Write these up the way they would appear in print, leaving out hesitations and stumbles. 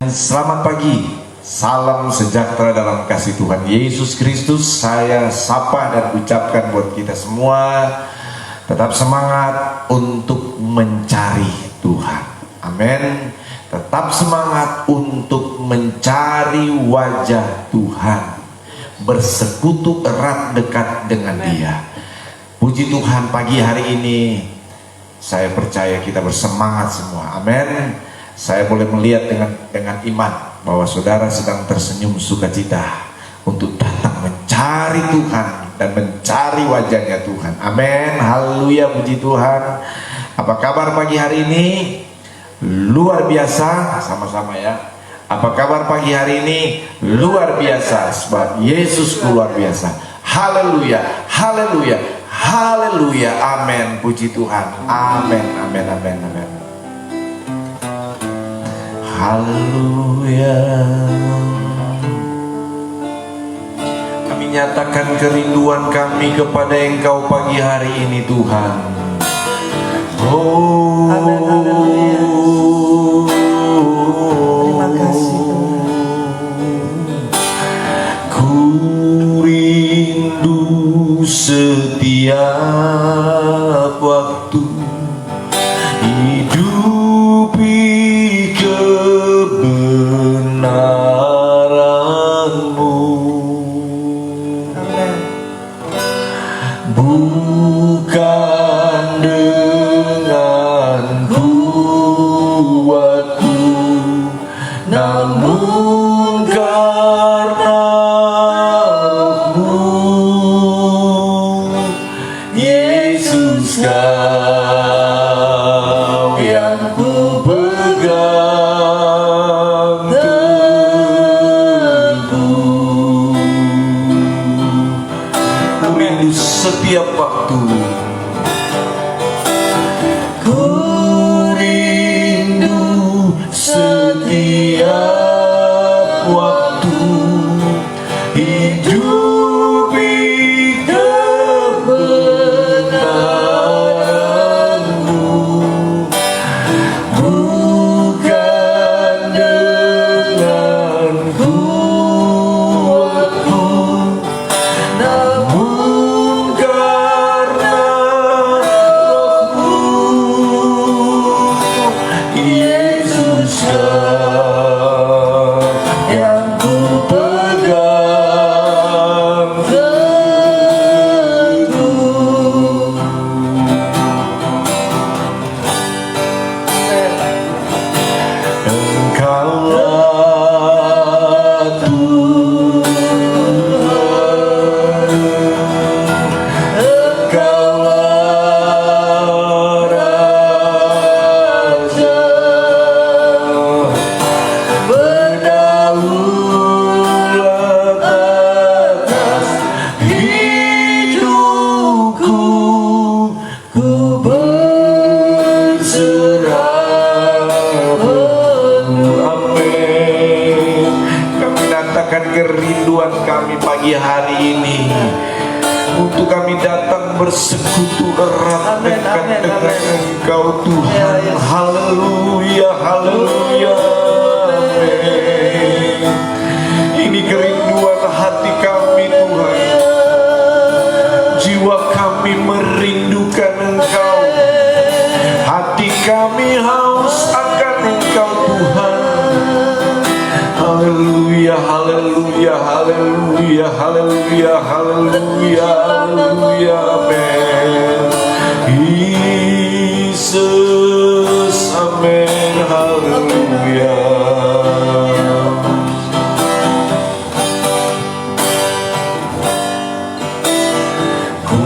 Selamat pagi, salam sejahtera dalam kasih Tuhan Yesus Kristus. Saya sapa dan ucapkan buat kita semua, tetap semangat untuk mencari Tuhan. Amin. Tetap semangat untuk mencari wajah Tuhan, bersekutu erat dekat dengan Dia. Puji Tuhan, pagi hari ini saya percaya kita bersemangat semua. Amin. Saya boleh melihat dengan iman bahwa saudara sedang tersenyum sukacita untuk datang mencari Tuhan dan mencari wajahnya Tuhan. Amin. Haleluya, puji Tuhan. Apa kabar pagi hari ini? Luar biasa, sama-sama ya. Apa kabar pagi hari ini? Luar biasa, sebab Yesus luar biasa. Haleluya, haleluya, haleluya. Amin, puji Tuhan. Amin, amin, amin, amin. Haleluya. Kami nyatakan kerinduan kami kepada Engkau pagi hari ini, Tuhan. Oh, terima kasih Tuhan. Ku rindu setiap waktu hidupi kebenaran-Mu. Amin. Bukan dengan kuatku, namun karena Roh-Mu, Yesus, Kau yang ku pegang teguh. Ku rindu setiap waktu, ku rindu setiap waktu hidupi kebenaran-Mu. Bukan dengan kuatku, namun karena Roh-Mu, Yesus, Kau yang ku pegang teguh. Engkaulah Tuhan, Engkaulah Raja, berdaulat atas hidupku. Ku berserah penuh. Amin. Kami nyatakan kerinduan kami pagi hari ini untuk kami datang bersekutu erat Amin, dekat amin, dengan amin. Engkau Tuhan. Ya, ya. Haleluya, haleluya. Amin. Ini kerinduan hati kami, Tuhan. Jiwa kami merindukan Engkau, hati kami haus akan Engkau, Tuhan. Haleluya, haleluya, haleluya, haleluya, haleluya, haleluya, amin. Yesus, amin, haleluya. Ku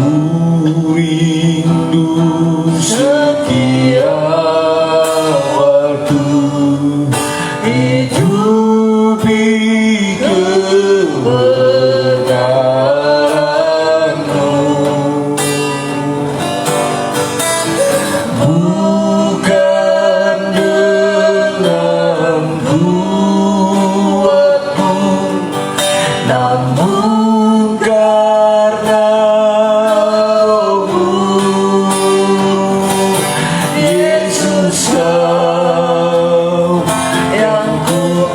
rindu setiap waktu hidupi kebenaran-Mu. Bukan dengan kuatku, namun karena Roh-Mu, Yesus, Kau yang ku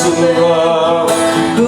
berserah, ku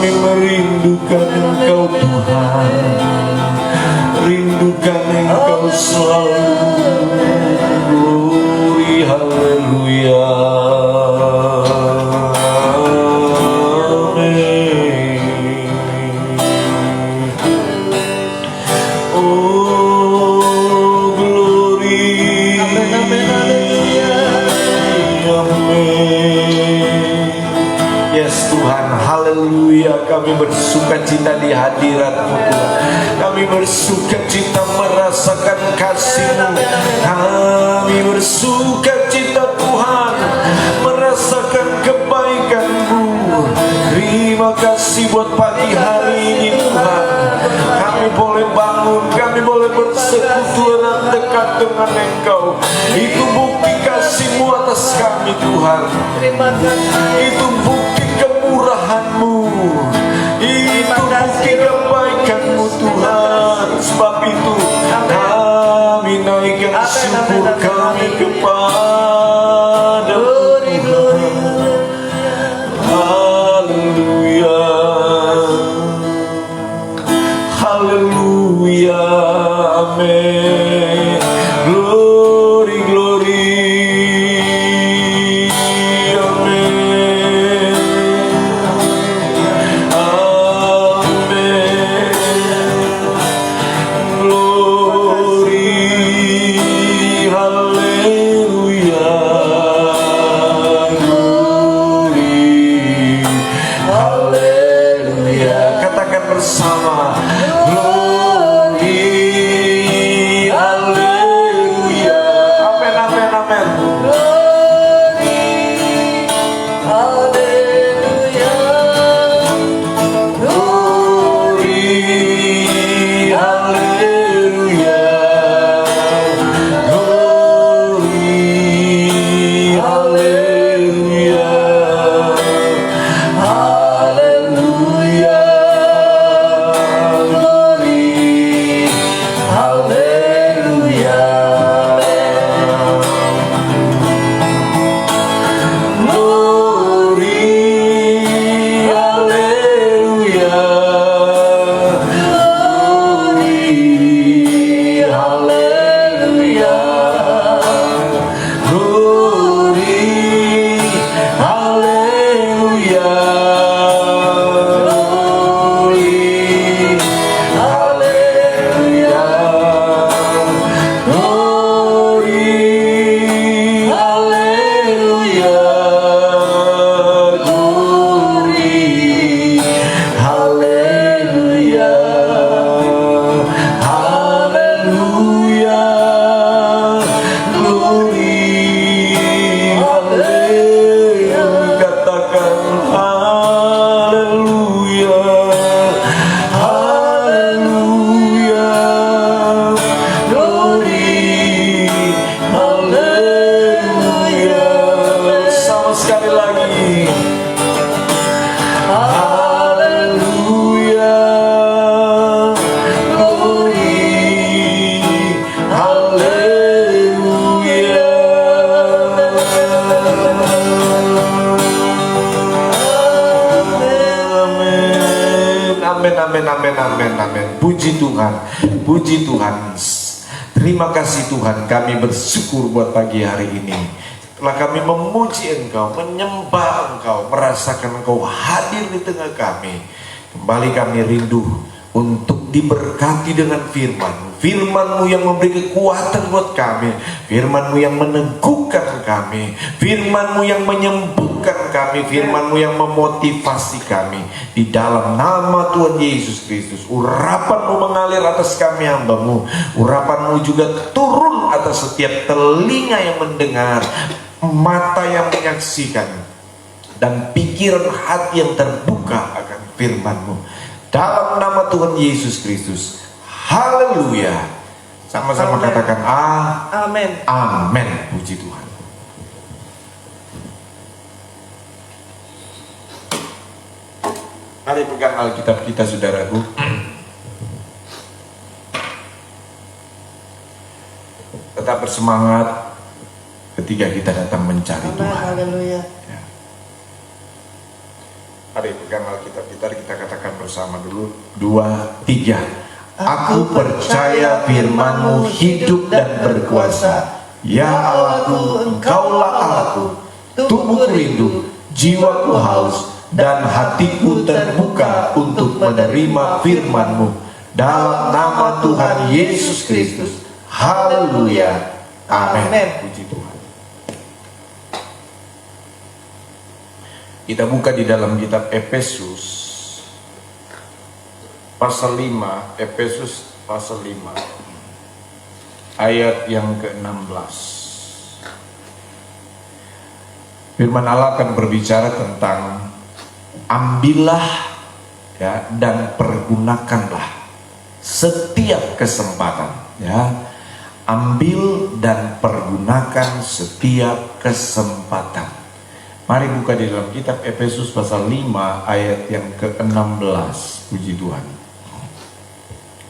kami merindukan Engkau Tuhan, rindukan Engkau selalu. Glory, haleluya. Amin. Oh, glory. Amin. Yes Tuhan, haleluya. Kami bersuka cita di hadirat-Mu Tuhan. Kami bersuka cita merasakan kasih-Mu. Kami bersuka cita Tuhan merasakan kebaikan-Mu. Terima kasih buat pagi hari ini Tuhan. Kami boleh bangun, kami boleh bersekutu dan dekat dengan Engkau. Itu bukti kasih-Mu atas kami Tuhan. Terima kasih. Itu bukti kemurahan-Mu. Itu bukti kebaikan-Mu Tuhan. Sebab itu kami naikkan syukur kami kepada Tuhan. Haleluya. Haleluya. Amin. Glory, glory. Amin. Amin. Glory. Haleluya. Glory. Haleluya. Katakan bersama. Glory. Haleluya. Amin, amin, amin. Glory, haleluya. Glory, haleluya. Haleluya. Glory, haleluya. Amin, amin, amin, amin. Puji Tuhan, puji Tuhan. Terima kasih Tuhan, kami bersyukur buat pagi hari ini. Setelah kami memuji Engkau, menyembah Engkau, merasakan Engkau hadir di tengah kami, kembali kami rindu untuk diberkati dengan firman. Firman-Mu yang memberi kekuatan buat kami, Firman-Mu yang meneguhkan kami, Firman-Mu yang menyembuhkan kami, Firman-Mu yang memotivasi kami. Di dalam nama Tuhan Yesus Kristus, urapan-Mu mengalir atas kami hamba-Mu, urapan-Mu juga turun atas setiap telinga yang mendengar, mata yang menyaksikan, dan pikiran hati yang terbuka akan firman-Mu. Dalam nama Tuhan Yesus Kristus. Haleluya. Sama-sama katakan Amin. amin. Puji Tuhan. Mari pegang Alkitab kita, saudaraku. Tetap bersemangat ketika kita datang mencari Tuhan. Haleluya. Ya. Mari pegang Alkitab kita katakan bersama dulu. 2, 3. Aku percaya firman-Mu hidup dan berkuasa. Ya Allahku, Engkaulah Allahku. Tubuhku rindu, jiwaku haus, dan hatiku terbuka untuk menerima firman-Mu. Dalam nama Tuhan Yesus Kristus. Haleluya. Amin. Puji Tuhan. Kita buka di dalam kitab Efesus pasal 5, Efesus pasal 5 ayat yang ke-16. Firman Allah akan berbicara tentang ambillah ya, dan pergunakanlah setiap kesempatan ya. Ambil dan pergunakan setiap kesempatan. Mari buka di dalam kitab Efesus pasal 5 ayat yang ke-16. Puji Tuhan.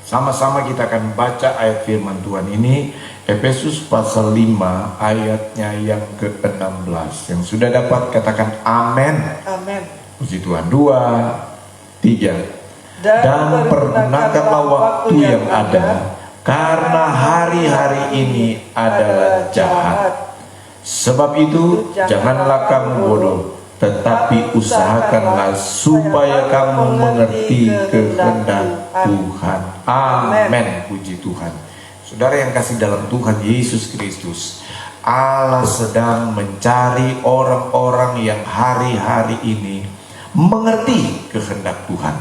Sama-sama kita akan baca ayat firman Tuhan ini, Efesus pasal 5 ayatnya yang ke-16. Yang sudah dapat katakan amin. Amin. Puji Tuhan. 2, 3. Dan pergunakanlah waktu yang ada, karena hari-hari ini adalah jahat. Sebab itu janganlah kamu bodoh, tetapi usahakanlah supaya kamu mengerti kehendak Tuhan. Amin. Puji Tuhan. Saudara yang kasih dalam Tuhan Yesus Kristus, Allah sedang mencari orang-orang yang hari-hari ini mengerti kehendak Tuhan,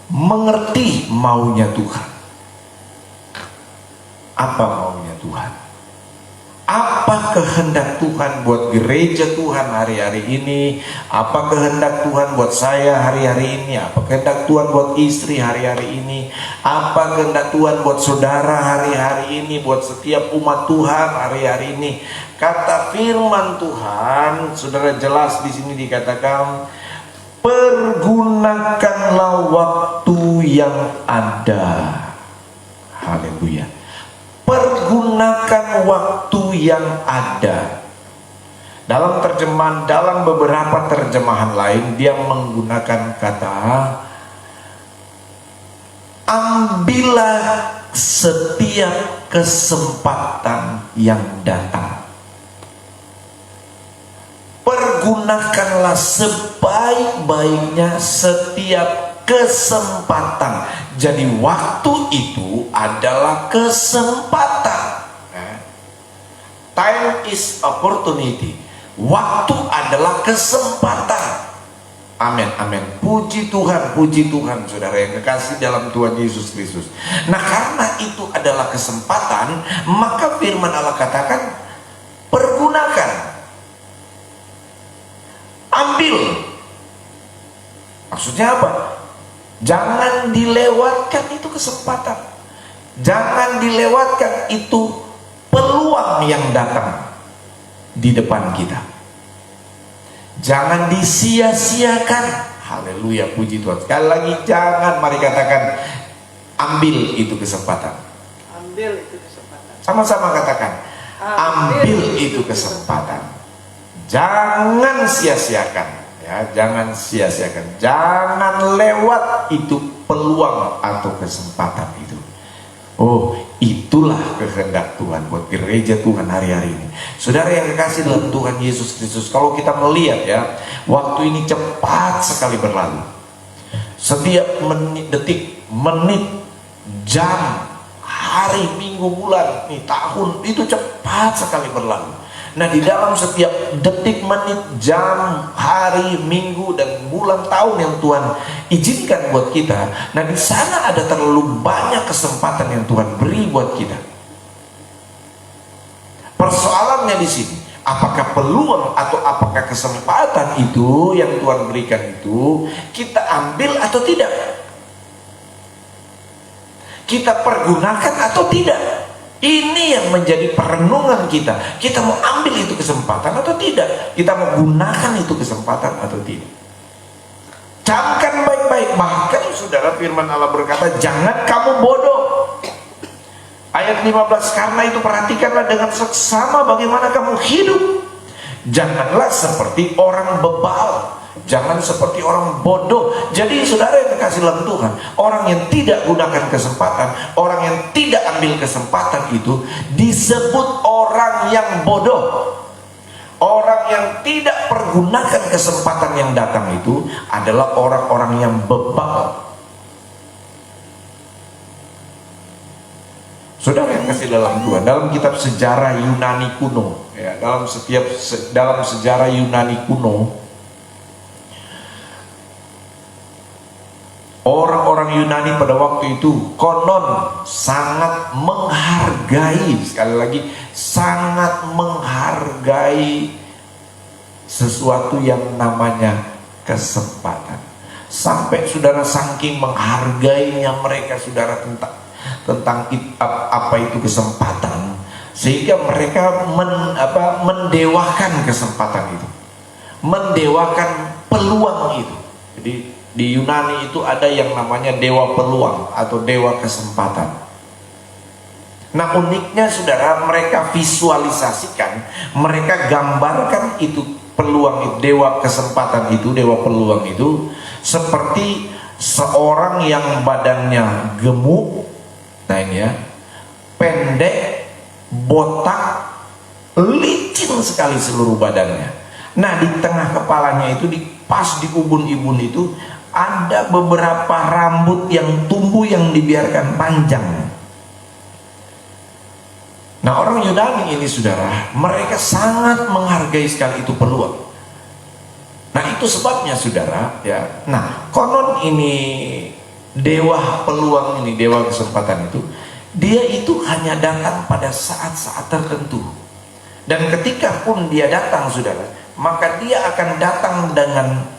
mengerti maunya Tuhan. Apa maunya Tuhan? Apa kehendak Tuhan buat gereja Tuhan hari-hari ini? Apa kehendak Tuhan buat saya hari-hari ini? Apa kehendak Tuhan buat istri hari-hari ini? Apa kehendak Tuhan buat saudara hari-hari ini? Buat setiap umat Tuhan hari-hari ini? Kata firman Tuhan, saudara, jelas di sini dikatakan, pergunakanlah waktu yang ada. Haleluya. Pergunakan waktu yang ada. Dalam terjemahan, dalam beberapa terjemahan lain, dia menggunakan kata ambillah setiap kesempatan yang datang. Pergunakanlah sebaik-baiknya setiap kesempatan. Jadi waktu itu adalah kesempatan. Time is opportunity. Waktu adalah kesempatan. Amin, amin. Puji Tuhan, saudara yang kekasih dalam Tuhan Yesus Kristus. Nah, karena itu adalah kesempatan, maka firman Allah katakan, pergunakan, ambil. Maksudnya apa? Jangan dilewatkan itu kesempatan. Jangan dilewatkan itu peluang yang datang di depan kita. Jangan disia-siakan. Haleluya, puji Tuhan. Sekali lagi, jangan, mari katakan, ambil itu kesempatan. Ambil itu kesempatan. Sama-sama katakan, ambil itu kesempatan. Jangan sia-siakan. Ya, jangan sia-siakan, jangan lewat itu peluang atau kesempatan itu. Oh, itulah kehendak Tuhan buat gereja Tuhan hari-hari ini. Saudara yang kekasih dalam Tuhan Yesus Kristus, kalau kita melihat ya, waktu ini cepat sekali berlalu. Setiap menit, detik, menit, jam, hari, minggu, bulan, nih tahun itu cepat sekali berlalu. Nah, di dalam setiap detik, menit, jam, hari, minggu, dan bulan, tahun yang Tuhan izinkan buat kita, nah di sana ada terlalu banyak kesempatan yang Tuhan beri buat kita. Persoalannya di sini, apakah peluang atau apakah kesempatan itu yang Tuhan berikan itu kita ambil atau tidak? Kita pergunakan atau tidak? Ini yang menjadi perenungan kita. Kita mau ambil itu kesempatan atau tidak? Kita mau gunakan itu kesempatan atau tidak? Camkan baik-baik. Bahkan saudara, firman Allah berkata, jangan kamu bodoh. Ayat 15, karena itu perhatikanlah dengan seksama bagaimana kamu hidup. Janganlah seperti orang bebal, jangan seperti orang bodoh. Jadi saudara yang dikasih dalam Tuhan, orang yang tidak gunakan kesempatan, orang yang tidak ambil kesempatan itu disebut orang yang bodoh. Orang yang tidak pergunakan kesempatan yang datang itu adalah orang-orang yang bebal. Saudara yang kasih dalam Tuhan, dalam kitab sejarah Yunani kuno, ya, dalam sejarah Yunani kuno, orang-orang Yunani pada waktu itu konon sangat menghargai, sekali lagi, sangat menghargai sesuatu yang namanya kesempatan. Sampai saudara, saking menghargainya mereka, saudara, tentang apa itu kesempatan, sehingga mereka mendewakan kesempatan itu, mendewakan peluang itu. Jadi di Yunani itu ada yang namanya dewa peluang atau dewa kesempatan. Nah, uniknya saudara, mereka visualisasikan, mereka gambarkan itu peluang itu, dewa kesempatan itu, dewa peluang itu seperti seorang yang badannya gemuk, nah ini ya, pendek, botak, licin sekali seluruh badannya. Nah, di tengah kepalanya itu, pas di ubun-ubun itu ada beberapa rambut yang tumbuh yang dibiarkan panjang. Nah, orang Yunani ini saudara, mereka sangat menghargai sekali itu peluang. Nah, itu sebabnya saudara, ya. Nah, konon ini dewa peluang ini, dewa kesempatan itu, dia itu hanya datang pada saat-saat tertentu. Dan ketika pun dia datang saudara, maka dia akan datang dengan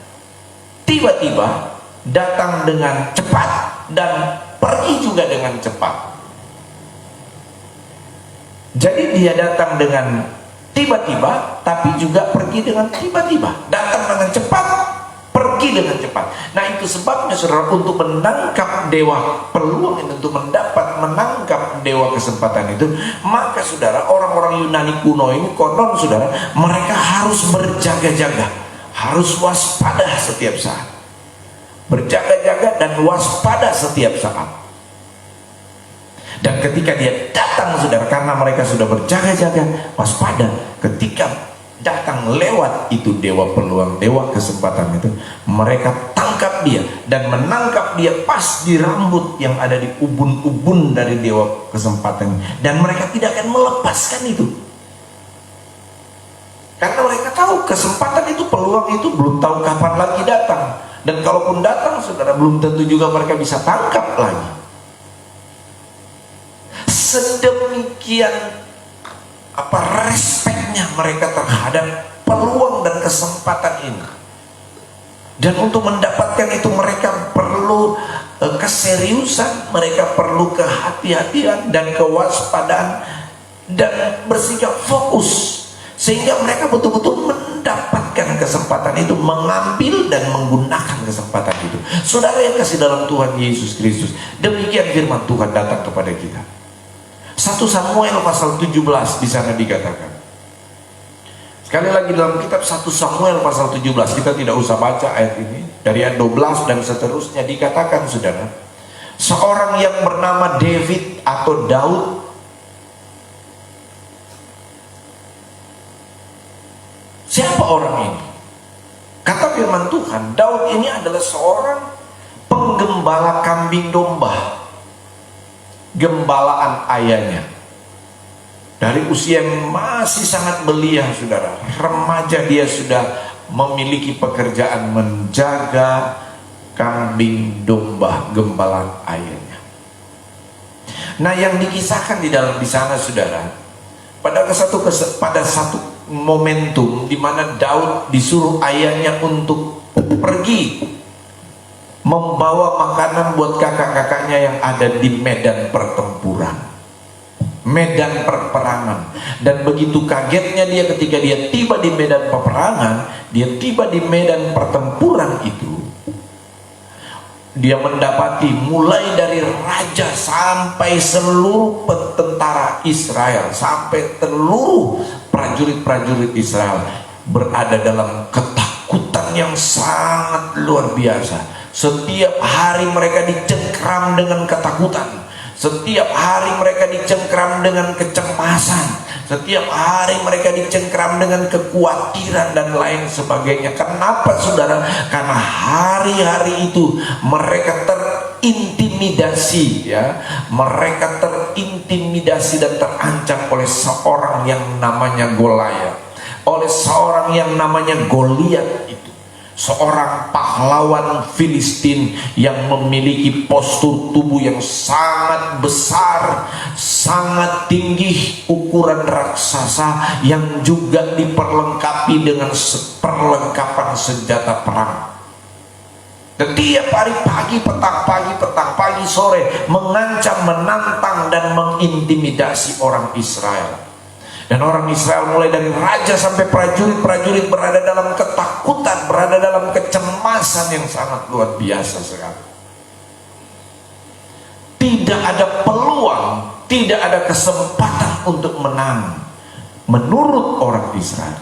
tiba-tiba, datang dengan cepat, dan pergi juga dengan cepat. Jadi dia datang dengan tiba-tiba, tapi juga pergi dengan tiba-tiba. Datang dengan cepat, pergi dengan cepat. Nah, itu sebabnya saudara, untuk menangkap dewa peluang itu, untuk menangkap dewa kesempatan itu, maka saudara, orang-orang Yunani kuno ini konon saudara, mereka harus berjaga-jaga, harus waspada setiap saat, berjaga-jaga dan waspada setiap saat. Dan ketika dia datang saudara, karena mereka sudah berjaga-jaga, waspada, ketika datang lewat itu dewa peluang, dewa kesempatan itu, mereka tangkap dia dan menangkap dia pas di rambut yang ada di ubun-ubun dari dewa kesempatan, dan mereka tidak akan melepaskan itu, karena mereka tahu kesempatan itu, peluang itu belum tahu kapan lagi datang, dan kalaupun datang saudara, belum tentu juga mereka bisa tangkap lagi. Sedemikian respeknya mereka terhadap peluang dan kesempatan ini. Dan untuk mendapatkan itu mereka perlu keseriusan, mereka perlu kehati-hatian dan kewaspadaan, dan bersikap fokus, sehingga mereka betul-betul mendapatkan kesempatan itu, mengambil dan menggunakan kesempatan itu. Saudara yang kasih dalam Tuhan Yesus Kristus, demikian firman Tuhan datang kepada kita. 1 Samuel pasal 17 di sana dikatakan. Sekali lagi dalam kitab 1 Samuel pasal 17, kita tidak usah baca ayat ini, dari ayat 12 dan seterusnya dikatakan saudara, seorang yang bernama David atau Daud, siapa orang ini? Kata firman Tuhan, Daud ini adalah seorang penggembala kambing domba. gembalaan ayahnya. Dari usia yang masih sangat belia, saudara, remaja, dia sudah memiliki pekerjaan menjaga kambing domba gembalaan ayahnya. Nah, yang dikisahkan di sana, saudara, pada satu momentum di mana Daud disuruh ayahnya untuk pergi membawa makanan buat kakak-kakaknya yang ada di medan pertempuran, medan peperangan. Dan begitu kagetnya dia ketika dia tiba di medan peperangan, dia tiba di medan pertempuran itu, dia mendapati mulai dari raja sampai seluruh tentara Israel, sampai seluruh prajurit-prajurit Israel berada dalam ketakutan yang sangat luar biasa. Setiap hari mereka dicengkram dengan ketakutan. Setiap hari mereka dicengkram dengan kecemasan. Setiap hari mereka dicengkram dengan kekhawatiran dan lain sebagainya. Kenapa, saudara? Karena hari-hari itu mereka terintimidasi, ya. Mereka terintimidasi dan terancam oleh seorang yang namanya Goliat, oleh seorang yang namanya Goliat itu. Seorang pahlawan Filistin yang memiliki postur tubuh yang sangat besar, sangat tinggi, ukuran raksasa, yang juga diperlengkapi dengan perlengkapan senjata perang. Setiap hari pagi, petang pagi, sore, mengancam, menantang, dan mengintimidasi orang Israel. Dan orang Israel mulai dari raja sampai prajurit-prajurit berada dalam ketakutan, berada dalam kecemasan yang sangat luar biasa sekali. Tidak ada peluang, tidak ada kesempatan untuk menang menurut orang Israel.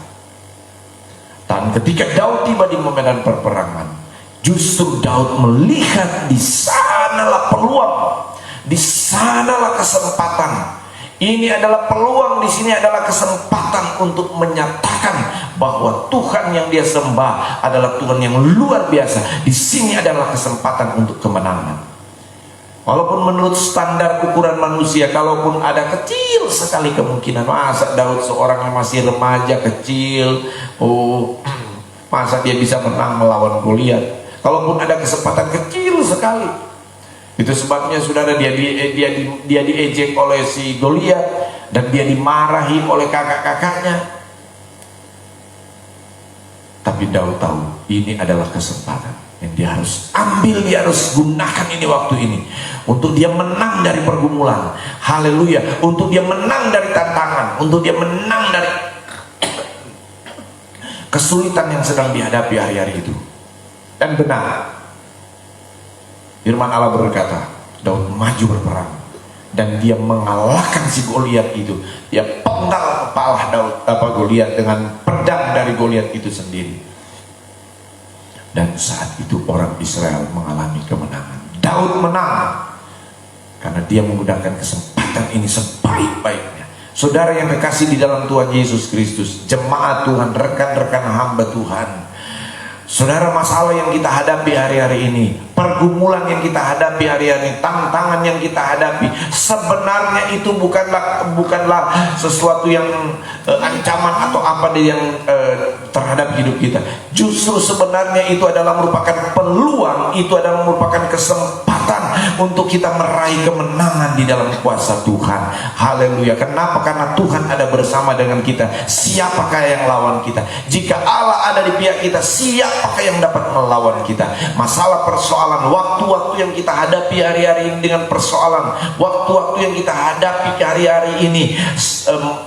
Dan ketika Daud tiba di medan perperangan, justru Daud melihat di sanalah peluang, di sanalah kesempatan. Ini adalah peluang, di sini adalah kesempatan untuk menyatakan bahwa Tuhan yang dia sembah adalah Tuhan yang luar biasa. Di sini adalah kesempatan untuk kemenangan. Walaupun menurut standar ukuran manusia, kalaupun ada kecil sekali kemungkinan, masa Daud seorang yang masih remaja kecil, masa dia bisa menang melawan Goliat? Kalaupun ada kesempatan kecil sekali. Itu sebabnya, saudara, dia diejek oleh si Goliat dan dia dimarahi oleh kakak-kakaknya. Tapi Daud tahu ini adalah kesempatan yang dia harus ambil, dia harus gunakan ini waktu ini untuk dia menang dari pergumulan. Haleluya, untuk dia menang dari tantangan, untuk dia menang dari kesulitan yang sedang dihadapi hari-hari itu. Dan benar, firman Allah berkata, Daud maju berperang dan dia mengalahkan si Goliat itu. Dia penggal kepala Goliat dengan pedang dari Goliat itu sendiri. Dan saat itu orang Israel mengalami kemenangan. Daud menang karena dia menggunakan kesempatan ini sebaik-baiknya. Saudara yang kekasih di dalam Tuhan Yesus Kristus, jemaat Tuhan, rekan-rekan hamba Tuhan, saudara, masalah yang kita hadapi hari-hari ini, pergumulan yang kita hadapi hari-hari ini, tantangan yang kita hadapi, sebenarnya itu bukanlah sesuatu yang ancaman atau apa yang terhadap hidup kita. Justru sebenarnya itu adalah merupakan peluang, itu adalah merupakan kesempatan untuk kita meraih kemenangan di dalam kuasa Tuhan. Haleluya. Kenapa? Karena Tuhan ada bersama dengan kita. Siapakah yang lawan kita? Jika Allah ada di pihak kita, siapakah yang dapat melawan kita? Masalah persoalan, waktu-waktu yang kita hadapi hari-hari ini dengan persoalan, waktu-waktu yang kita hadapi hari-hari ini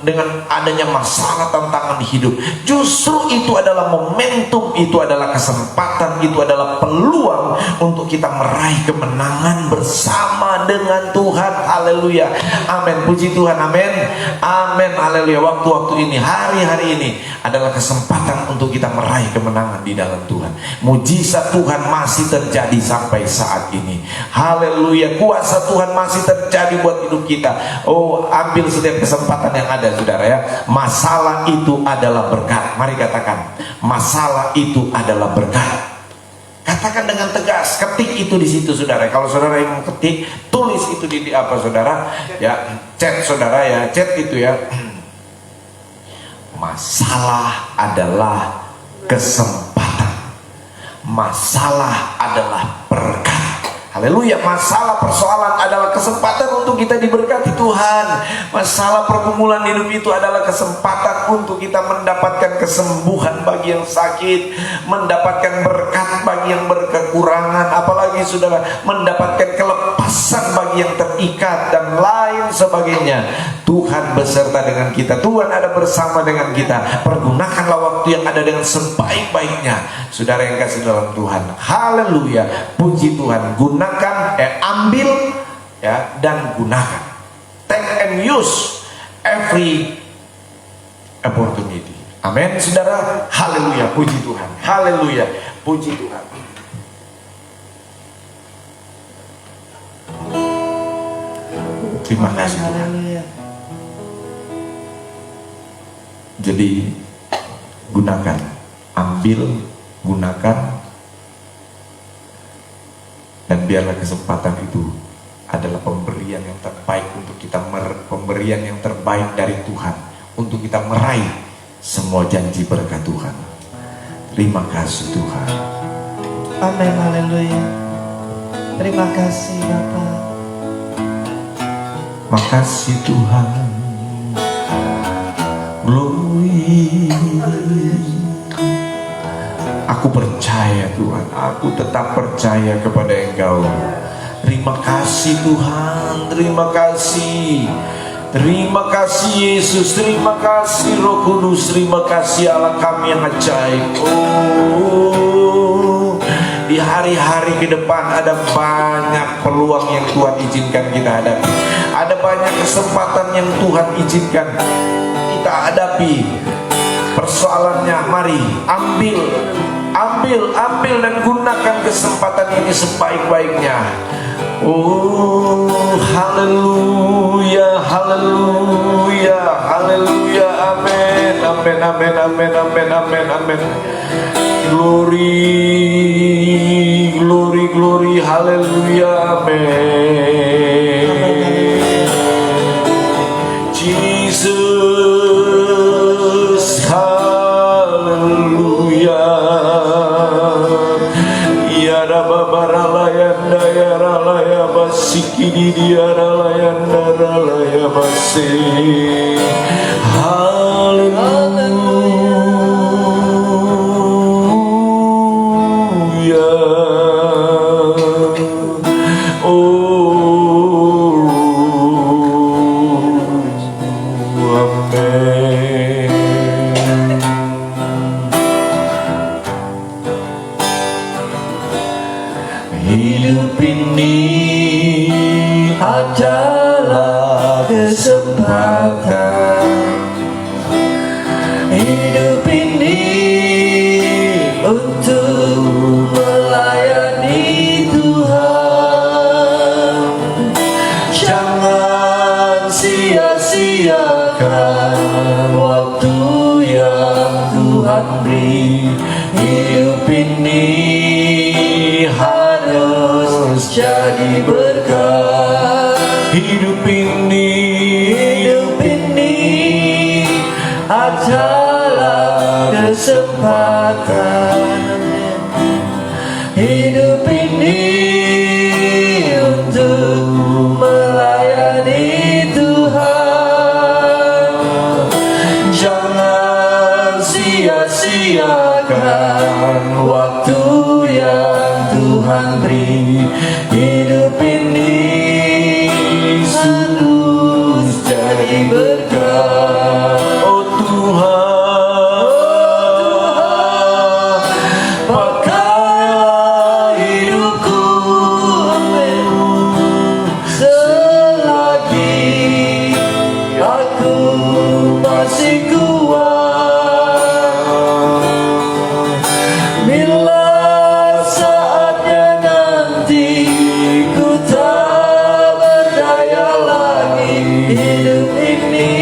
dengan adanya masalah, tantangan hidup, justru itu adalah momentum, itu adalah kesempatan, itu adalah peluang untuk kita meraih kemenangan bersama dengan Tuhan. Haleluya, amin, puji Tuhan, amin, amin, haleluya. Waktu-waktu ini, hari-hari ini adalah kesempatan untuk kita meraih kemenangan di dalam Tuhan. Mujizat Tuhan masih terjadi sampai saat ini. Haleluya, kuasa Tuhan masih terjadi buat hidup kita. Oh, ambil setiap kesempatan yang ada, saudara, ya. Masalah itu adalah berkat. Mari katakan, masalah itu adalah berkat. Katakan dengan tegas, ketik itu di situ saudara. Kalau saudara yang ketik, tulis itu di apa saudara? Ya, chat saudara ya, chat itu ya. Masalah adalah kesempatan. Masalah adalah berkat. Haleluya. Masalah persoalan adalah kesempatan untuk kita diberkati Tuhan. Masalah pergumulan hidup itu adalah kesempatan untuk kita mendapatkan kesembuhan bagi yang sakit, mendapatkan berkat bagi yang berkekurangan, apalagi saudara mendapatkan kelepasan bagi yang terikat dan lain sebagainya. Tuhan beserta dengan kita, Tuhan ada bersama dengan kita. Pergunakanlah waktu yang ada dengan sebaik-baiknya, saudara yang kasih dalam Tuhan. Haleluya, puji Tuhan. Ambil ya, dan gunakan. Take and use every opportunity. Amin saudara. Haleluya, puji Tuhan. Haleluya, puji Tuhan. Terima kasih Tuhan. Jadi gunakan, ambil, gunakan, dan biarlah kesempatan itu adalah pemberian yang terbaik untuk kita, pemberian yang terbaik dari Tuhan untuk kita meraih semua janji berkat Tuhan. Terima kasih Tuhan. Amin, haleluya. Terima kasih Bapak. Makasih Tuhan. Glory. Aku percaya Tuhan, aku tetap percaya kepada Engkau. Terima kasih Tuhan, terima kasih. Terima kasih Yesus, terima kasih Roh Kudus, terima kasih Allah kami yang ajaib. Oh, di hari-hari ke depan ada banyak peluang yang Tuhan izinkan kita hadapi. Ada banyak kesempatan yang Tuhan izinkan kita hadapi. Persoalannya, mari ambil dan gunakan kesempatan ini sebaik-baiknya. Oh, haleluya, haleluya, haleluya, amin, amin, amin, amin, amin, amin, amin. Glory, glory, glory, haleluya, amin. Jesus, haleluya. Ya rababaralaya yaralaya basikini yaralaya naralaya basi. Haleluya. Oh, amin. Hidup ini adalah kesempatan. Hidup ini untuk melayani Tuhan. Jangan sia-siakan waktu yang Tuhan beri. Hidup ini harus jadi berkat. Hidup ini adalah kesempatan. Hidup ini untuk melayani Tuhan. Jangan sia-siakan waktu yang Tuhan beri. Hidup ini harus jadi berkat. Oh Tuhan, pakailah hidupku selagi aku masih kuat. Bila saatnya nanti ku tak berdaya lagi, hidup ini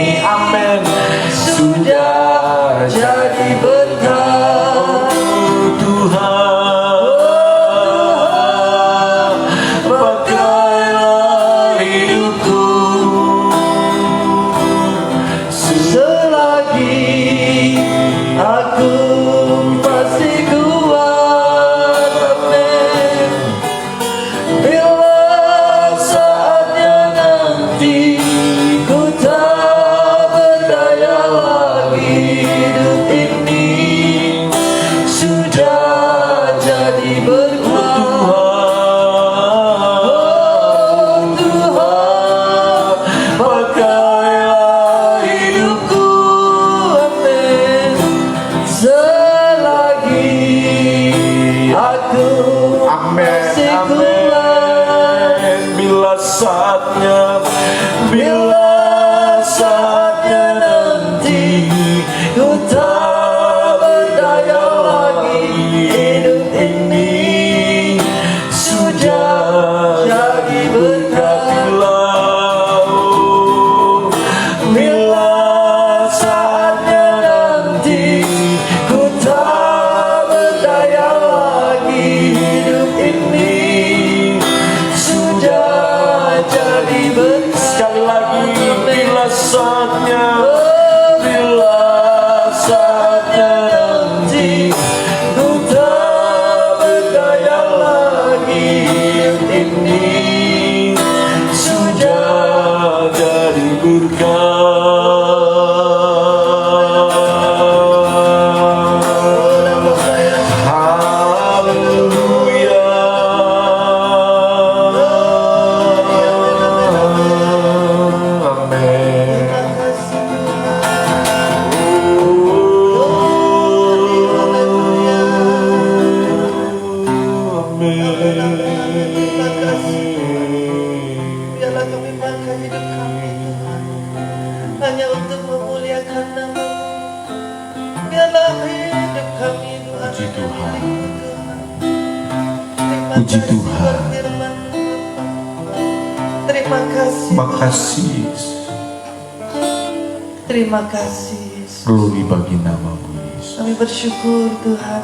saatnya, bila saatnya nanti, ku tak berdaya lagi. Ini sudah jadi berkah. Biarlah kami pakai hidup kami Tuhan hanya untuk memuliakan nama. Biarlah hidup kami Tuhan Puji Tuhan. Terima Puji kasih Tuhan. berfirman Bapa. Terima kasih. Makasih, Terima kasih Yesus. glory bagi namamu Yesus. Kami bersyukur Tuhan.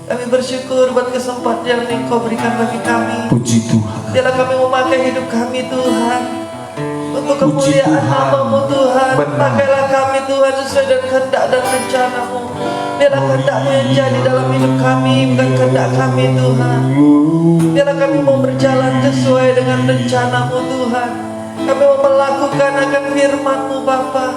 Kami bersyukur buat kesempatan yang Engkau berikan bagi kami. Puji Tuhan. Biarlah kami memakai hidup kami Tuhan untuk Puji kemuliaan Tuhan. nama-Mu Tuhan. Benar. Pakailah kami Tuhan sesuai dengan kehendak dan rencana-Mu. Biarlah kehendak-Mu yang jadi dalam hidup kami, bukan kehendak kami Tuhan. Biarlah kami mau berjalan sesuai dengan rencana-Mu Tuhan. Kami mau melakukan akan firman-Mu Bapa.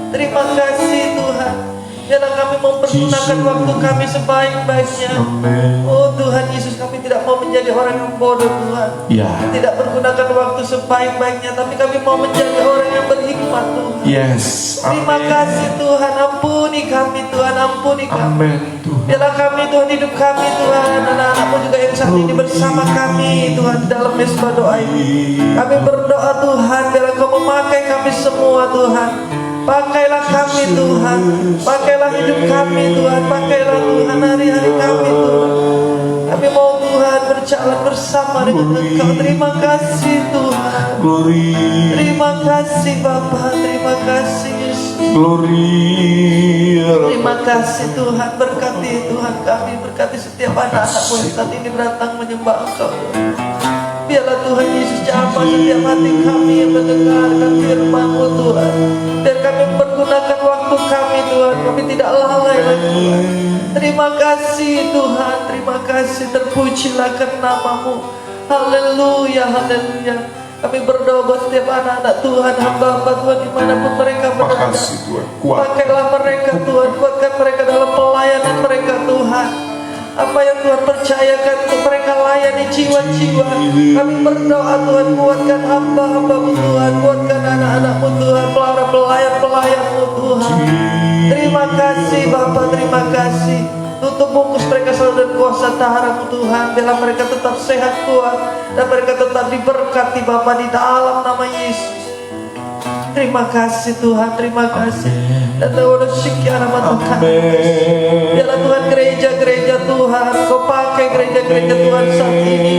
Terima kasih Tuhan. Biarlah kami mempergunakan waktu kami sebaik-baiknya. Amin. Oh Tuhan Yesus, kami tidak mau menjadi orang yang bodoh Tuhan. Ya. Tidak pergunakan waktu sebaik-baiknya, tapi kami mau menjadi orang yang berhikmat Tuhan. Yes. Terima kasih Tuhan, ampuni kami Tuhan, ampuni kami. Amin Tuhan. Biarlah kami Tuhan, hidup kami Tuhan, anak-anak-Mu juga yang saat ini bersama kami Tuhan dalam mesbah doa ini. Kami berdoa Tuhan, biarlah Kau memakai kami semua Tuhan. Pakailah kami Tuhan, pakailah hidup kami Tuhan, pakailah Tuhan hari-hari kami Tuhan. Kami mau Tuhan berjalan bersama dengan Engkau. Terima kasih Tuhan. Glory. Terima kasih Bapa, terima kasih Yesus. Glory. Terima kasih Tuhan, berkati Tuhan kami, berkati setiap anak-anak-Mu yang saat ini datang menyembah Engkau. Biarlah Tuhan Yesus jamah setiap hati kami yang mendengarkan firman-Mu Tuhan. Biar kami mempergunakan waktu kami Tuhan, kami tidak lalai lagi Tuhan. Terima kasih Tuhan, terima kasih, terpujilah nama-Mu. Haleluya, haleluya. Kami berdoa buat setiap anak-anak Tuhan, hamba-hamba Tuhan dimanapun mereka berada. Makasih Tuhan. Kuat. Pakailah mereka Tuhan, kuatkan mereka dalam pelayanan mereka Tuhan. Apa yang Tuhan percayakan untuk mereka layani jiwa-jiwa. Kami berdoa Tuhan, kuatkan hamba-hamba-Mu Tuhan, kuatkan anak-anak-Mu Tuhan, para pelayan-pelayan-Mu Tuhan. Terima kasih Bapa, terima kasih. Tutup bungkus mereka selalu dan kuasa tahara-Mu Tuhan. Biarlah mereka tetap sehat Tuhan, dan mereka tetap diberkati Bapa di dalam nama Yesus. Terima kasih Tuhan, terima kasih. Dan biarlah Tuhan gereja-gereja Tuhan, Kau pakai gereja-gereja Tuhan saat ini.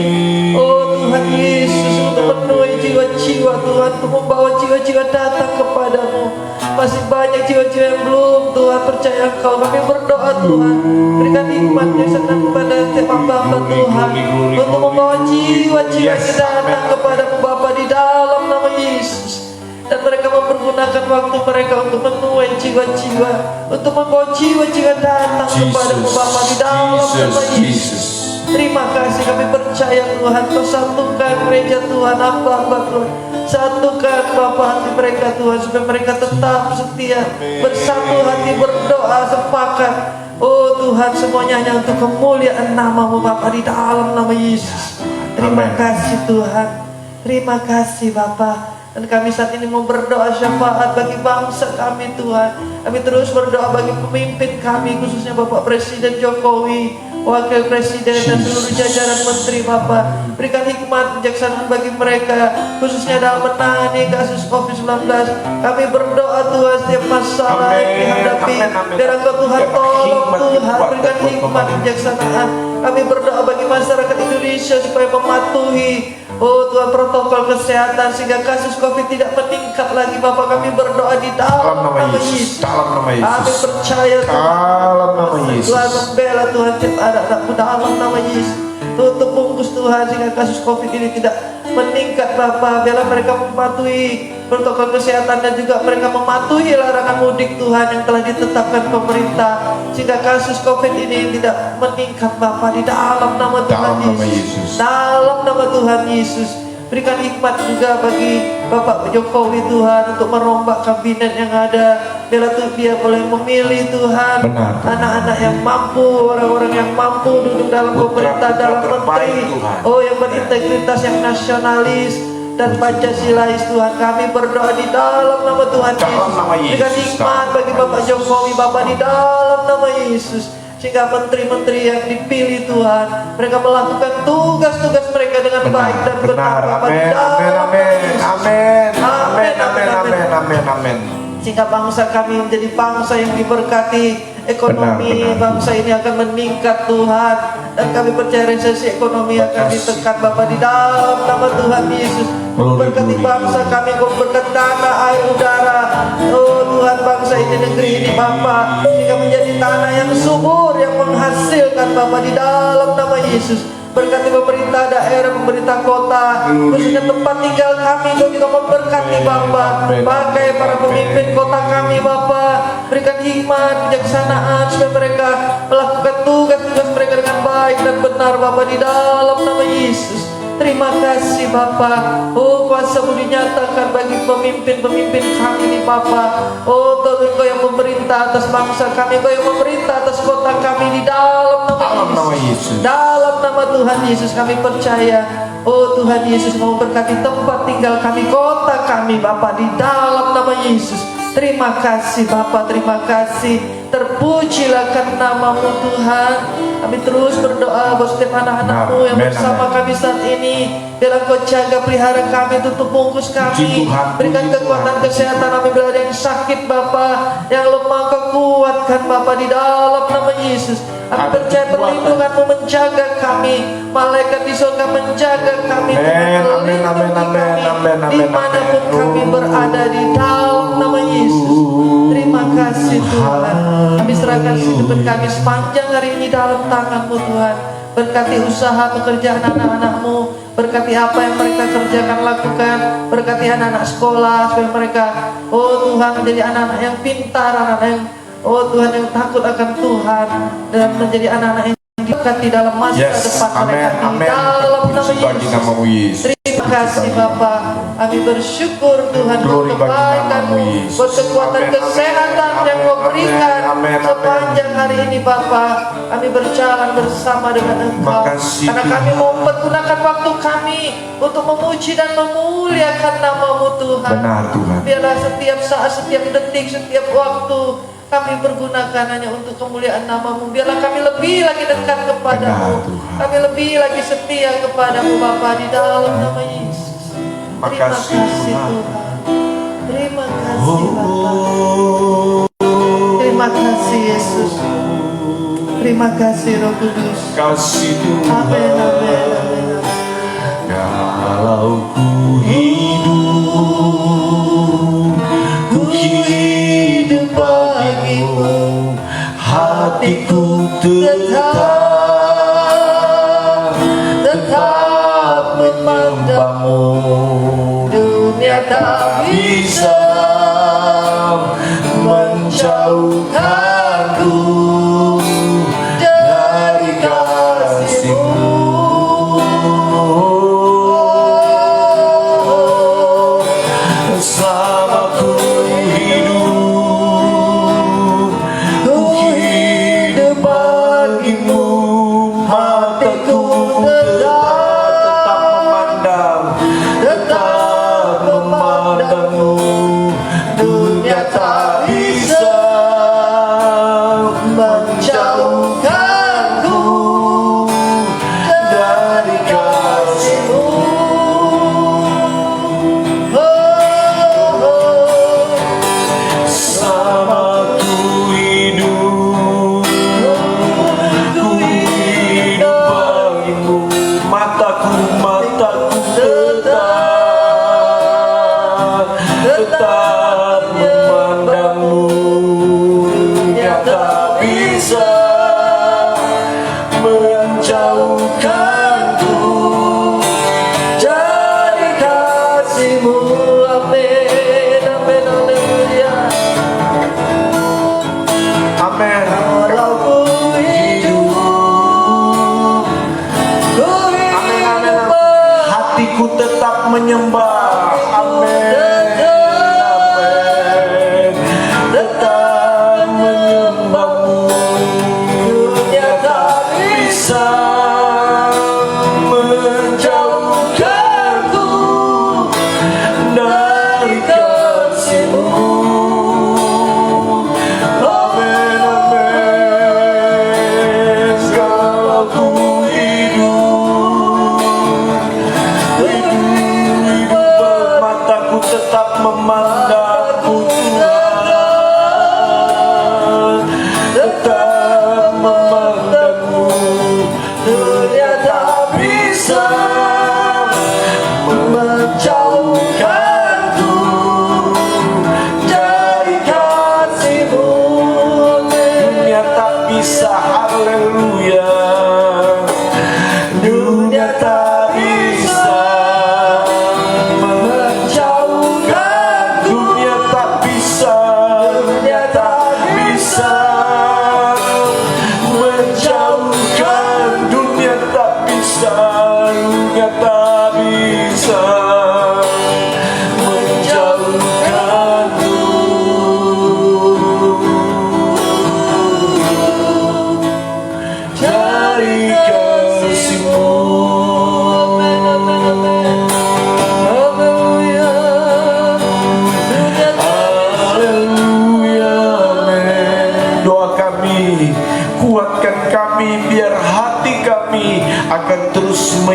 Oh Tuhan Yesus, untuk memenuhi jiwa-jiwa Tuhan, untuk membawa jiwa-jiwa datang kepadamu. Masih banyak jiwa-jiwa yang belum Tuhan percaya Engkau. Kami berdoa Tuhan, berikan hikmat yang senang kepada setiap hamba Tuhan, untuk membawa jiwa-jiwa yang datang kepadamu Bapa di dalam nama Yesus. Dan mereka mempergunakan waktu mereka untuk menuai jiwa-jiwa, untuk membawa jiwa-jiwa datang kepadamu Bapa di dalam nama Yesus. Terima kasih, kami percaya Tuhan, Kau satukan gereja Tuhan, hamba-hamba Tuhan. Satukan Bapa hati mereka Tuhan, supaya mereka tetap setia, bersatu hati, berdoa, sepakat. Oh Tuhan, semuanya hanya untuk kemuliaan nama-Mu Bapa di dalam nama Yesus. Terima kasih Tuhan, terima kasih Bapa. Dan kami saat ini mau berdoa syafaat bagi bangsa kami Tuhan. Kami terus berdoa bagi pemimpin kami, khususnya Bapak Presiden Jokowi, Wakil Presiden dan seluruh jajaran Menteri Bapak. Berikan hikmat bijaksanaan bagi mereka, khususnya dalam menangani kasus COVID-19. Kami berdoa Tuhan, setiap masalah yang dihadapi, biar Engkau Tuhan tolong Tuhan, berikan hikmat bijaksanaan. Kami berdoa bagi masyarakat Indonesia supaya mematuhi oh Tuhan protokol kesehatan, sehingga kasus COVID tidak meningkat lagi Bapak. Kami berdoa di dalam nama Yesus. Dalam nama Yesus. Kami percaya Tuhan, dalam nama Yesus. Tuhan membela Tuhan setiap anak-anak-Mu dalam nama Yesus. Tutup terbungkus Tuhan, sehingga kasus COVID ini tidak meningkat Bapa. Biarlah mereka mematuhi protokol kesehatan dan juga mereka mematuhi larangan mudik Tuhan yang telah ditetapkan pemerintah, sehingga kasus COVID ini tidak meningkat Bapa, di dalam nama Tuhan Yesus. Dalam nama Tuhan Yesus. Berikan hikmat juga bagi Bapak Jokowi Tuhan untuk merombak kabinet yang ada. Biarlah dia boleh memilih Tuhan anak-anak yang mampu, orang-orang yang mampu duduk dalam pemerintah, dalam menteri, oh yang berintegritas, yang nasionalis dan Pancasilais Tuhan. Kami berdoa di dalam nama Tuhan Yesus. Berikan hikmat bagi Bapak Jokowi Bapak di dalam nama Yesus, sehingga menteri-menteri yang dipilih Tuhan, mereka melakukan tugas-tugas mereka dengan baik dan benar. Amin, amin, amin. Sehingga bangsa kami menjadi bangsa yang diberkati, ekonomi bangsa ini akan meningkat Tuhan, dan kami percaya resesi ekonomi akan ditekan Bapa di dalam nama Tuhan Yesus. Berkati bangsa kami, Kau berkati tanah, air, udara, oh Tuhan, bangsa ini, negeri ini Bapa, sehingga menjadi tanah yang subur, yang menghasilkan Bapa di dalam nama Yesus. Berkati pemerintah daerah, pemerintah kota, khususnya tempat tinggal kami, Kau juga memberkati Bapa. Pakai para pemimpin kota kami Bapa, berikan hikmat, kebijaksanaan supaya mereka melakukan tugas-tugas mereka dengan baik dan benar Bapa di dalam nama Yesus. Terima kasih Bapa. Oh, kuasa-Mu dinyatakan bagi pemimpin-pemimpin kami ini Bapa. Oh Tuhan, Kau yang memerintah atas bangsa kami, Kau yang memerintah atas kota kami di dalam nama Yesus. Dalam nama Tuhan Yesus kami percaya, oh Tuhan Yesus mau berkati tempat tinggal kami, kota kami Bapa di dalam nama Yesus. Terima kasih Bapa, terima kasih. Terpujilah karena nama-Mu Tuhan. Kami terus berdoa buat setiap anak-anak-Mu yang bersama kami saat ini. Biarlah Kau jaga pelihara kami, tutup bungkus kami. Berikan kekuatan kesehatan kami bila ada yang sakit Bapa, yang lemah Kau kuatkan Bapa di dalam nama Yesus. Kami percaya perlindungan-Mu menjaga kami, malaikat di surga menjaga kami, melindungi kami dimanapun kami berada di dalam nama Yesus. Terima kasih Tuhan. Kami serahkan kehidupan kami sepanjang hari ini dalam tangan-Mu Tuhan. Berkati usaha pekerjaan anak-anak-Mu, berkati apa yang mereka kerjakan lakukan, berkati anak-anak sekolah supaya mereka, oh Tuhan, menjadi anak-anak yang pintar, anak-anak yang, oh Tuhan, yang takut akan Tuhan, dan menjadi anak-anak yang diberkati dalam masa depan mereka di dalam nama Yesus. Terima kasih Bapa. Kami bersyukur Tuhan buat kebaikan-Mu, buat kekuatan kesehatan yang Kau berikan sepanjang hari ini Bapa. Kami berjalan bersama dengan Engkau, karena kami mau mempergunakan waktu kami untuk memuji dan memuliakan nama-Mu Tuhan. Benar Tuhan. Biarlah setiap saat, setiap detik, setiap waktu kami pergunakan hanya untuk kemuliaan nama-Mu. Biarlah kami lebih lagi dekat kepada-Mu, kami lebih lagi setia kepada-Mu Bapa di dalam nama Yesus. Terima kasih Tuhan. Terima kasih Bapa. Terima kasih Yesus. Terima kasih Roh Kudus. Kasih Tuhan. Amin, amin, amin. Kalau ku hidup bagimu, hatiku tetap menyembah-Mu. Dunia tak bisa menjauhkanku dari kasih-Mu. Selama ku hidup bagimu, hatiku tetap memandang-Mu. Dunia tak bisa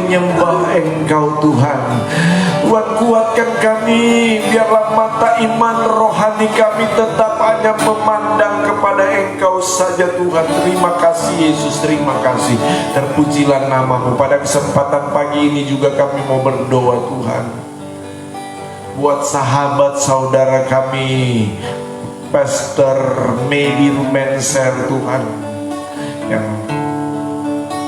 menyembah Engkau Tuhan. Tuhan, kuatkan kami, biarlah mata iman rohani kami tetap hanya memandang kepada Engkau saja Tuhan. Terima kasih Yesus, terima kasih. Terpujilah namamu. Pada kesempatan pagi ini juga kami mau berdoa Tuhan, buat sahabat saudara kami Pastor Medi Rumenser Tuhan, yang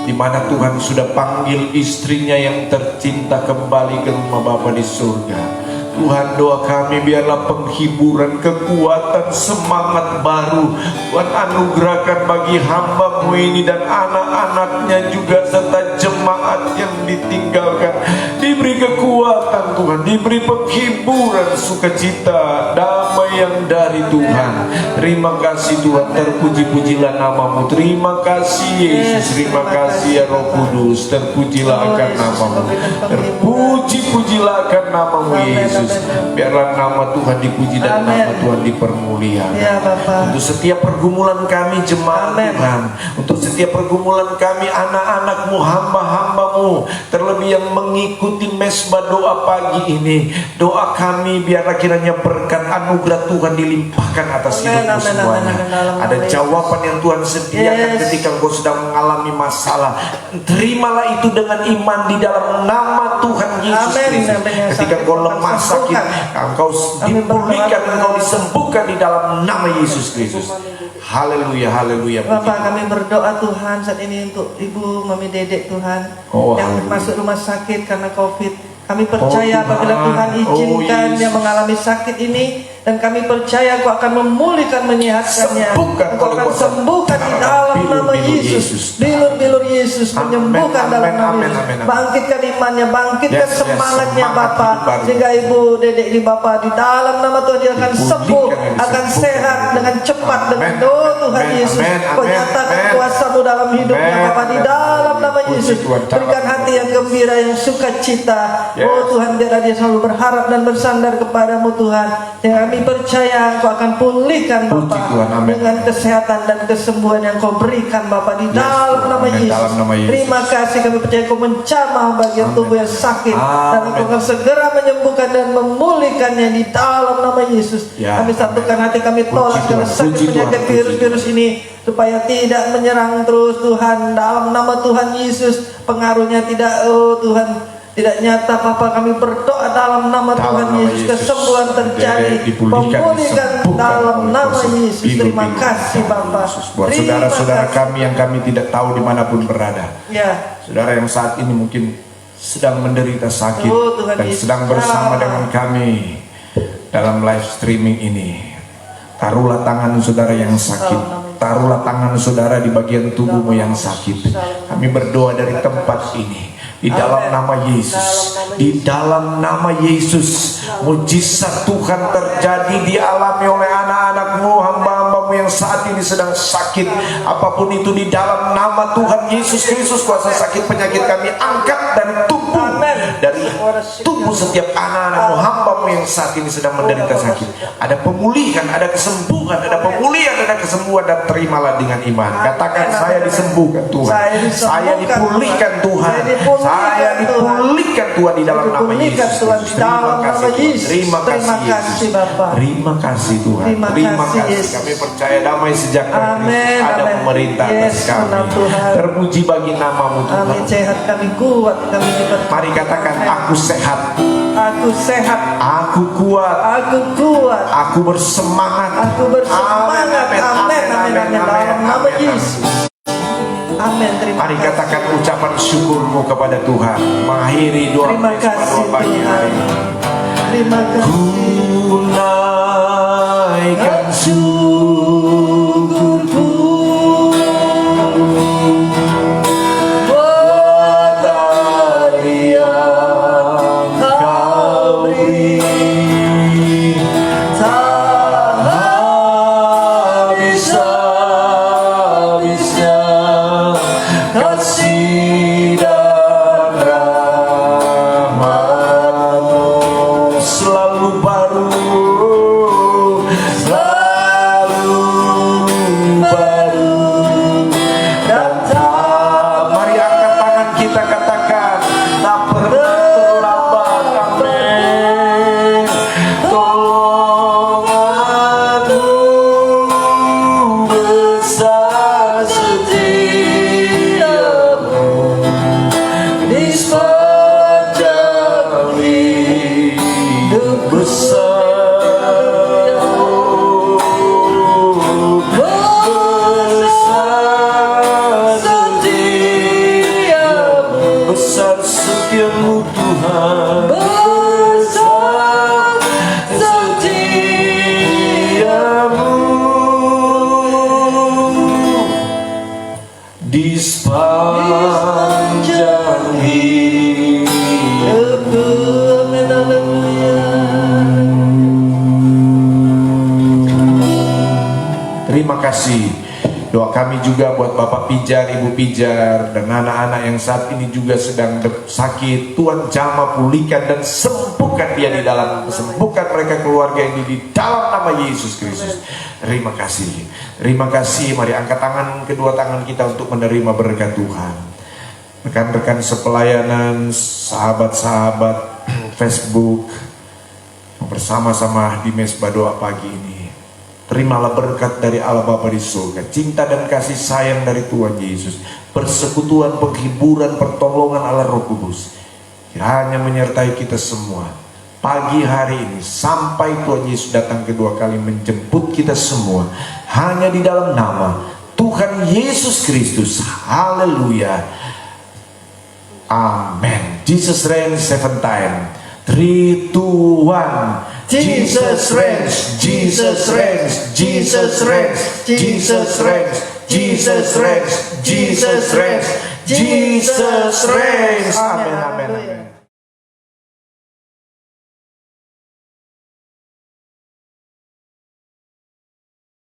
dimana Tuhan sudah panggil istrinya yang tercinta kembali ke rumah Bapa di surga. Tuhan, doa kami biarlah penghiburan, kekuatan, semangat baru Tuhan anugerahkan bagi hamba-Mu ini dan anak-anaknya juga, serta jemaat yang ditinggalkan. Diberi kekuatan Tuhan, diberi penghiburan, sukacita, damai yang dari Tuhan. Terima kasih Tuhan, terpuji-pujilah namamu. Terima kasih Yesus, terima kasih ya Roh Kudus. Terpujilah akan namamu, terpuji-pujilah akan namamu Yesus. Biarlah nama Tuhan dipuji dan nama Tuhan dipermuliakan. Ya, Bapak. Untuk setiap pergumulan kami jemaat Tuhan, untuk setiap pergumulan kami anak-anakmu, hamba-hambamu, terlebih yang mengikuti mesbah doa pagi ini, doa kami biarlah kiranya berkat anugerah Tuhan dilimpahkan atas hidupmu semuanya. Ada jawaban yang Tuhan sediakan ketika engkau sedang mengalami masalah. Terimalah itu dengan iman di dalam nama Tuhan Yesus Kristus. Ketika engkau lemah sakit, engkau dipulihkan, engkau disembuhkan di dalam nama Yesus Kristus. Haleluya, haleluya. Bapak, kami berdoa Tuhan saat ini untuk Ibu Mami Dedek Tuhan, yang masuk rumah sakit karena COVID. Kami percaya apabila Tuhan izinkan dia mengalami sakit ini, dan kami percaya Kau akan memulihkan, menyehatkannya. Kau akan sembuhkan di dalam nama Yesus. Bilur-bilur Yesus menyembuhkan dalam nama Yesus. Bangkitkan imannya, bangkitkan semangatnya Bapa, sehingga Ibu Dedek di Bapa di dalam nama Tuhan dia akan sembuh, akan sehat dengan cepat dengan doa Tuhan Yesus. Kau nyatakan kuasa-Mu dalam hidupnya Bapa di dalam nama Yesus. Berikan hati yang gembira, yang sukacita. Oh Tuhan, biarlah dia selalu berharap dan bersandar kepadamu Tuhan. Yang kami percaya Engkau akan pulihkan Bapa dengan kesehatan dan kesembuhan yang Kau berikan Bapa di dalam nama Yesus. Terima kasih, kami percaya Kau menjamah bagian tubuh yang sakit, dan Engkau akan segera menyembuhkan dan memulihkannya di dalam nama Yesus. Kami satukan hati, kami tolak segala sakit penyakit virus-virus ini supaya tidak menyerang terus Tuhan. Dalam nama Tuhan Yesus, pengaruhnya tidak, oh Tuhan, tidak nyata Bapa. Kami berdoa dalam nama Tuhan Yesus, kesembuhan terjadi, pemulihkan dalam nama Yesus. Terima kasih Bapa. Buat saudara-saudara kami yang kami tidak tahu dimanapun berada, saudara yang saat ini mungkin sedang menderita sakit dan sedang bersama dengan kami dalam live streaming ini, taruhlah tangan saudara yang sakit, taruhlah tangan saudara di bagian tubuhmu yang sakit. Kami berdoa dari tempat ini, di dalam nama Yesus, di dalam nama Yesus, mujizat Tuhan terjadi, dialami oleh anak-anakmu, hamba-hambamu yang saat ini sedang sakit. Apapun itu, di dalam nama Tuhan Yesus Kristus, kuasa sakit penyakit kami angkat dari tubuh, dari tubuh setiap anak-anakmu, hambamu yang saat ini sedang menderita sakit. Ada pemulihan, ada kesembuhan, ada pemulihan, ada kesembuhan, dan terimalah dengan iman. Katakan, saya disembuhkan Tuhan, saya dipulihkan Tuhan, saya dipulihkan Tuhan di dalam nama Yesus. Terima kasih Tuhan. Terima kasih Yesus. Terima kasih Tuhan. Terima kasih. Kami percaya damai sejahtera Kristus ada pemerintah atas kami. Terpuji bagi namamu Tuhan. Kami sehat, kami kuat, kami dipercaya. Mari katakan, aku sehat, aku sehat, aku kuat, aku kuat, aku bersemangat, aku bersemangat. Amin, amin, amin, dalam nama Yesus. Amin. Mari katakan ucapan syukurmu kepada Tuhan, mengakhiri doa. Terima kasih Tuhan. Terima kasih. Ku naikkan syukurku buat hari yang Kau beri, tak habis-habisnya kasih dan rahmat-Mu selalu baru terima kasih. Doa kami juga buat Bapak Pijar, Ibu Pijar, dan anak-anak yang saat ini juga sedang sakit. Tuhan jamah, pulihkan dan sembuhkan dia di dalam, sembuhkan mereka keluarga ini di dalam nama Yesus Kristus. Terima kasih. Terima kasih. Mari angkat tangan, kedua tangan kita untuk menerima berkat Tuhan. Rekan-rekan sepelayanan, sahabat-sahabat Facebook, bersama-sama di Mesbah Doa pagi ini, terimalah berkat dari Allah Bapa di surga, cinta dan kasih sayang dari Tuhan Yesus, persekutuan, penghiburan, pertolongan Allah Roh Kudus hanya menyertai kita semua pagi hari ini sampai Tuhan Yesus datang kedua kali menjemput kita semua, hanya di dalam nama Tuhan Yesus Kristus. Haleluya, amen. Jesus reigns 7 times. 3, 2, 1. Jesus reigns, Jesus reigns, Jesus reigns, Jesus reigns, Jesus reigns, Jesus reigns, Jesus reigns. Amen, amen, amen.